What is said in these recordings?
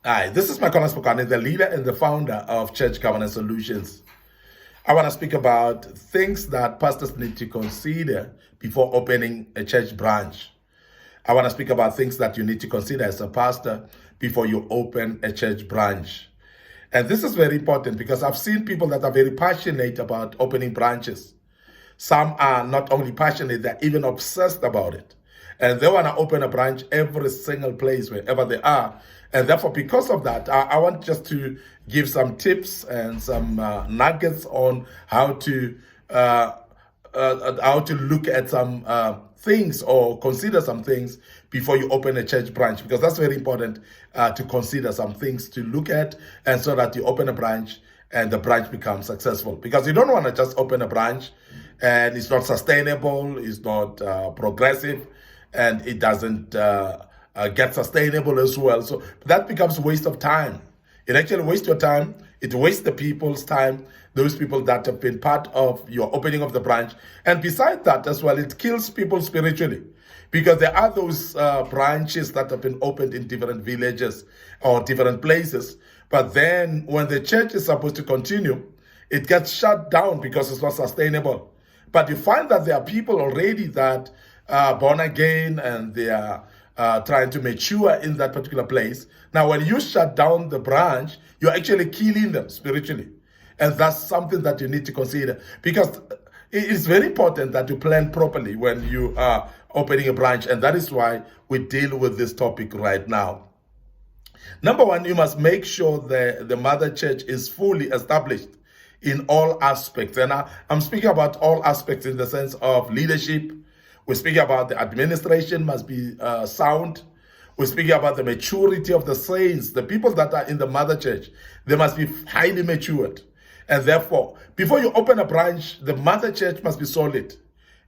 Hi, this is Makolas Pokane, the leader and the founder of Church Covenant Solutions. I want to speak about things that pastors need to consider before opening a church branch. I want to speak about things that you need to consider as a pastor before you open a church branch. And this is very important because I've seen people that are very passionate about opening branches. Some are not only passionate, they're even obsessed about it. And they want to open a branch every single place, wherever they are. And therefore, because of that, I want just to give some tips and some nuggets on how to look at some things or consider some things before you open a church branch, because that's very important to consider some things to look at, and so that you open a branch and the branch becomes successful. Because you don't want to just open a branch and it's not sustainable, it's not progressive, and it doesn't get sustainable as well. So that becomes a waste of time. It actually wastes your time. It wastes the people's time, those people that have been part of your opening of the branch. And besides that as well, it kills people spiritually, because there are those branches that have been opened in different villages or different places. But then when the church is supposed to continue, it gets shut down because it's not sustainable. But you find that there are people already that are born again and they are trying to mature in that particular place. Now, when you shut down the branch, you're actually killing them spiritually. And that's something that you need to consider, because it is very important that you plan properly when you are opening a branch. And that is why we deal with this topic right now. Number one, you must make sure the mother church is fully established in all aspects. And I'm speaking about all aspects in the sense of leadership. We're speaking about the administration must be sound. We're speaking about the maturity of the saints. The people that are in the mother church, they must be highly matured. And therefore, before you open a branch, the mother church must be solid.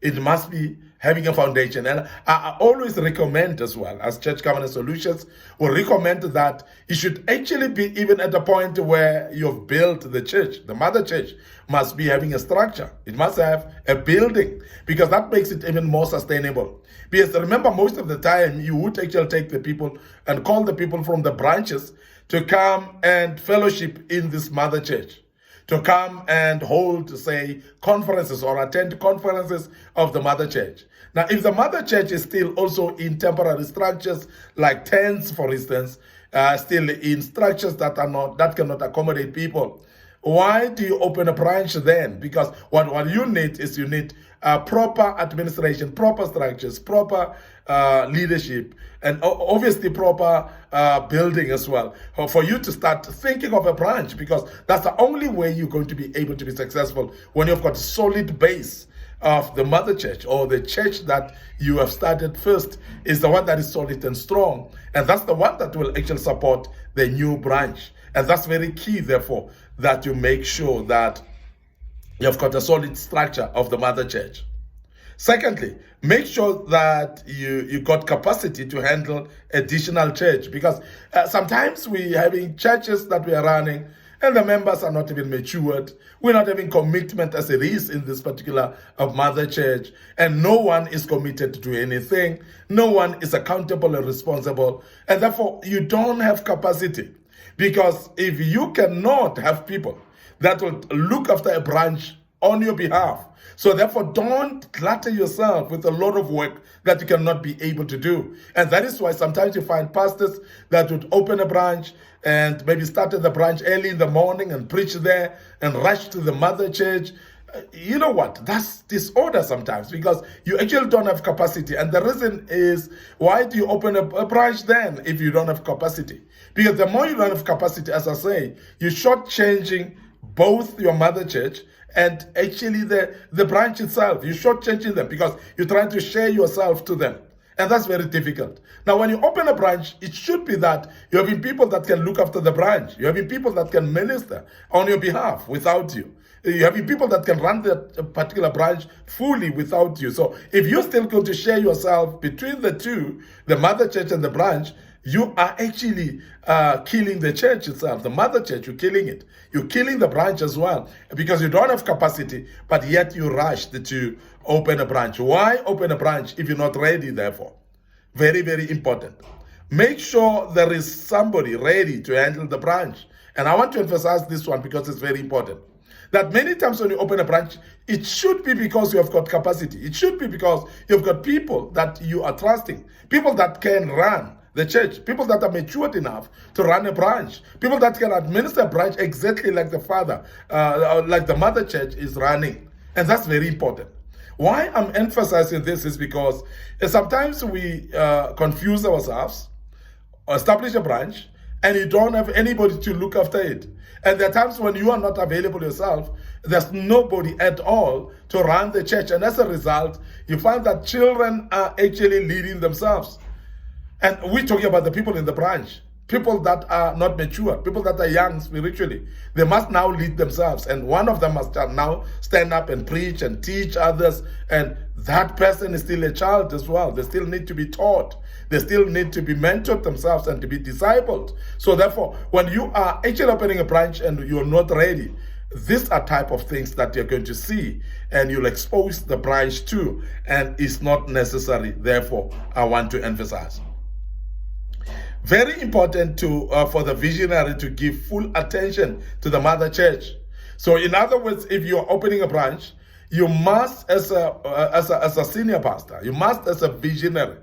It must be having a foundation. And I always recommend as well, as Church Covenant Solutions, we recommend that it should actually be even at the point where you've built the church. The mother church must be having a structure. It must have a building, because that makes it even more sustainable. Because remember, most of the time, you would actually take the people and call the people from the branches to come and fellowship in this mother church, to come and hold, say, conferences or attend conferences of the mother church. Now, if the mother church is still also in temporary structures, like tents, for instance, still in structures that cannot accommodate people, why do you open a branch then? Because what you need is proper administration, proper structures, proper leadership, and obviously proper building as well, for you to start thinking of a branch, because that's the only way you're going to be able to be successful, when you've got a solid base of the mother church, or the church that you have started first is the one that is solid and strong, and that's the one that will actually support the new branch. And that's very key, therefore, that you make sure that you've got a solid structure of the mother church. Secondly, make sure that you got capacity to handle additional church, because sometimes we having churches that we are running and the members are not even matured. We're not having commitment as it is in this particular mother church, and no one is committed to anything. No one is accountable and responsible, and therefore you don't have capacity. Because if you cannot have people that will look after a branch on your behalf, so therefore don't clutter yourself with a lot of work that you cannot be able to do. And that is why sometimes you find pastors that would open a branch and maybe start at the branch early in the morning and preach there and rush to the mother church. You know what? That's disorder sometimes, because you actually don't have capacity. And the reason is, why do you open a branch then if you don't have capacity? Because the more you don't have capacity, as I say, you're shortchanging both your mother church and actually the branch itself. You're shortchanging them, because you're trying to share yourself to them. And that's very difficult. Now, when you open a branch, it should be that you're having people that can look after the branch. You're having people that can minister on your behalf without you. You're having people that can run that particular branch fully without you. So if you're still going to share yourself between the two, the mother church and the branch, you are actually killing the church itself. The mother church, you're killing it. You're killing the branch as well, because you don't have capacity, but yet you rushed to open a branch. Why open a branch if you're not ready, therefore? Very, very important. make sure there is somebody ready to handle the branch. And I want to emphasize this one because it's very important. That many times when you open a branch, it should be because you have got capacity. It should be because you've got people that you are trusting, people that can run the church, people that are matured enough to run a branch, people that can administer a branch exactly like the father, like the mother church is running. And that's very important. Why I'm emphasizing this is because sometimes we confuse ourselves, establish a branch, and you don't have anybody to look after it. And there are times when you are not available yourself, there's nobody at all to run the church. And as a result, you find that children are actually leading themselves. And we're talking about the people in the branch, people that are not mature, people that are young spiritually. They must now lead themselves. And one of them must now stand up and preach and teach others. And that person is still a child as well. They still need to be taught. They still need to be mentored themselves and to be discipled. So therefore, when you are actually opening a branch and you're not ready, these are type of things that you're going to see and you'll expose the branch to, and it's not necessary. Therefore, I want to emphasize. Very important for the visionary to give full attention to the mother church. So in other words, if you're opening a branch, you must, as a senior pastor, you must, as a visionary,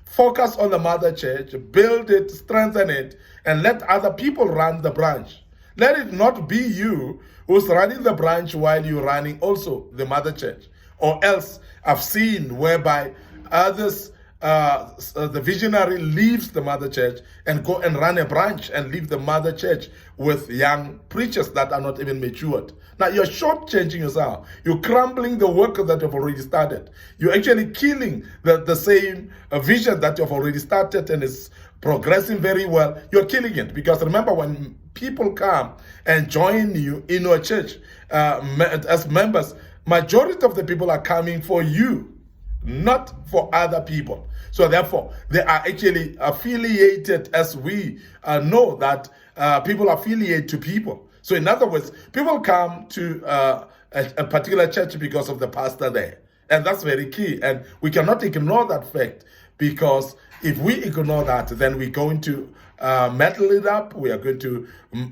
focus on the mother church, build it, strengthen it, and let other people run the branch. Let it not be you who's running the branch while you're running also the mother church. Or else I've seen whereby others, the visionary leaves the mother church and go and run a branch and leave the mother church with young preachers that are not even matured. Now you're shortchanging yourself. You're crumbling the work that you've already started. You're actually killing the same vision that you've already started and is progressing very well. You're killing it, because remember, when people come and join you in your church as members, majority of the people are coming for you, not for other people. So therefore, they are actually affiliated, as we know that people affiliate to people. So in other words, people come to a particular church because of the pastor there. And that's very key. And we cannot ignore that fact, because if we ignore that, then we're going to metal it up. We are going to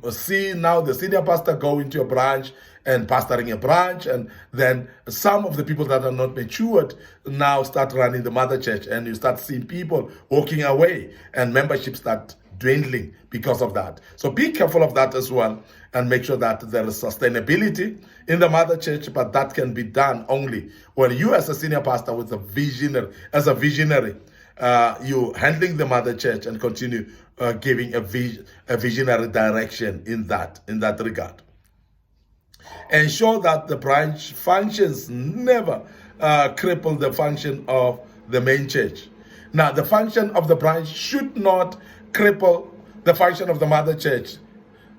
see now the senior pastor go into a branch and pastoring a branch, and then some of the people that are not matured now start running the mother church, and you start seeing people walking away and membership start dwindling because of that. So be careful of that as well, and make sure that there is sustainability in the mother church, but that can be done only when you, as a senior pastor with a visionary, you handling the mother church and continue giving a visionary direction in that regard. Ensure that the branch functions never cripple the function of the main church. Now, the function of the branch should not cripple the function of the mother church.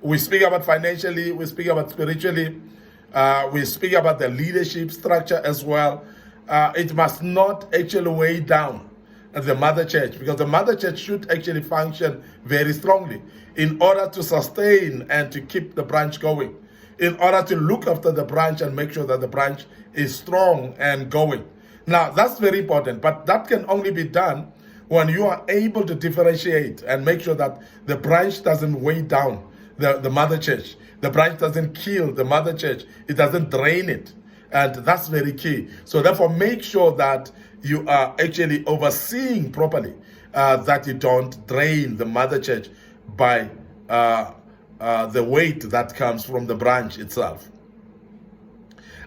We speak about financially, we speak about spiritually, we speak about the leadership structure as well. It must not actually weigh down the mother church, because the mother church should actually function very strongly in order to sustain and to keep the branch going, in order to look after the branch and make sure that the branch is strong and going. Now, that's very important, but that can only be done when you are able to differentiate and make sure that the branch doesn't weigh down the mother church. The branch doesn't kill the mother church. It doesn't drain it. And that's very key. So therefore, make sure that you are actually overseeing properly, that you don't drain the mother church by the weight that comes from the branch itself.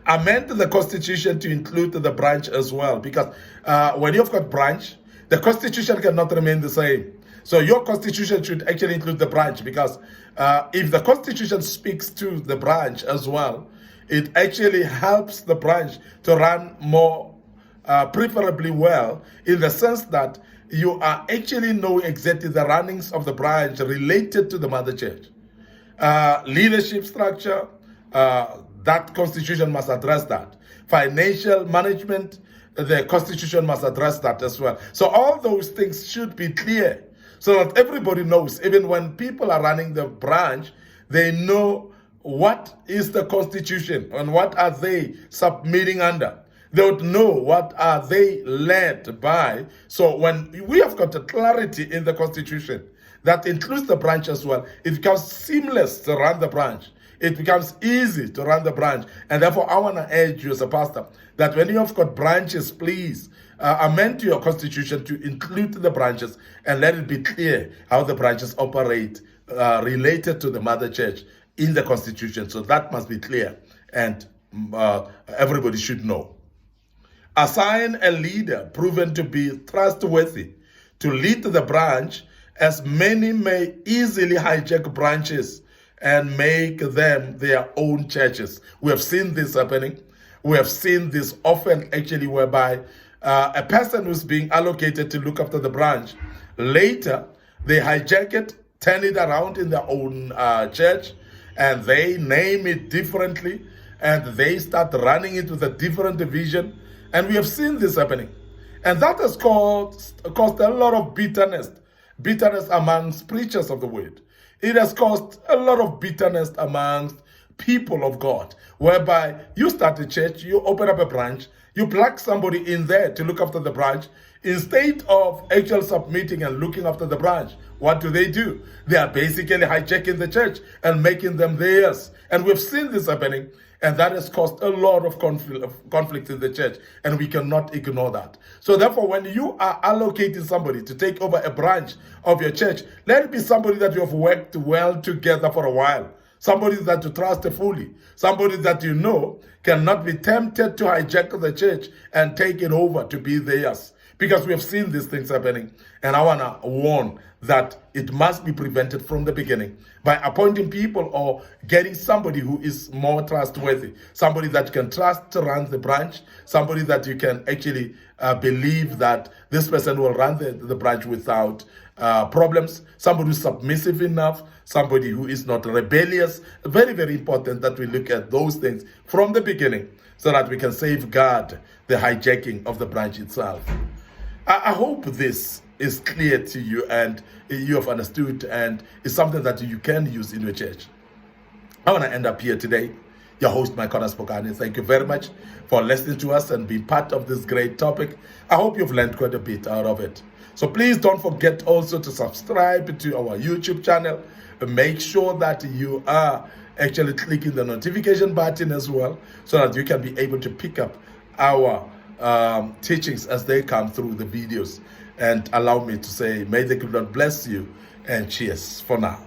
Amend the constitution to include the branch as well, because when you've got branch, the constitution cannot remain the same. So your constitution should actually include the branch, because if the constitution speaks to the branch as well, it actually helps the branch to run more preferably well, in the sense that you are actually knowing exactly the runnings of the branch related to the mother church. Leadership structure, that constitution must address that. Financial management, the constitution must address that as well. So all those things should be clear, so that everybody knows, even when people are running the branch, they know what is the constitution and what are they submitting under. They would know what are they led by. So when we have got a clarity in the Constitution that includes the branch as well, it becomes seamless to run the branch. It becomes easy to run the branch. And therefore, I want to urge you as a pastor that when you have got branches, please amend your constitution to include the branches and let it be clear how the branches operate related to the mother church in the constitution. So that must be clear, and everybody should know. Assign a leader proven to be trustworthy to lead the branch, as many may easily hijack branches and make them their own churches. We have seen this happening. We have seen this often, actually, whereby a person who's being allocated to look after the branch, later they hijack it, turn it around in their own church, and they name it differently, and they start running it with a different division. And we have seen this happening. And that has caused a lot of bitterness amongst preachers of the word. It has caused a lot of bitterness amongst people of God, whereby you start a church, you open up a branch, you plug somebody in there to look after the branch. Instead of actually submitting and looking after the branch, what do? They are basically hijacking the church and making them theirs. And we've seen this happening, and that has caused a lot of conflict in the church, and we cannot ignore that. So therefore, when you are allocating somebody to take over a branch of your church, let it be somebody that you have worked well together for a while, somebody that you trust fully, somebody that you know cannot be tempted to hijack the church and take it over to be theirs. Because we have seen these things happening, and I want to warn that it must be prevented from the beginning by appointing people or getting somebody who is more trustworthy, somebody that you can trust to run the branch, somebody that you can actually believe that this person will run the branch without problems, somebody who's submissive enough, somebody who is not rebellious. Very, very important that we look at those things from the beginning so that we can safeguard the hijacking of the branch itself. I hope this is clear to you and you have understood, and it's something that you can use in your church. I want to end up here today. Your host, Mike Spokane. Thank you very much for listening to us and being part of this great topic. I hope you've learned quite a bit out of it. So please don't forget also to subscribe to our YouTube channel. Make sure that you are actually clicking the notification button as well, so that you can be able to pick up our teachings as they come through the videos. And allow me to say, may the good Lord bless you, and cheers for now.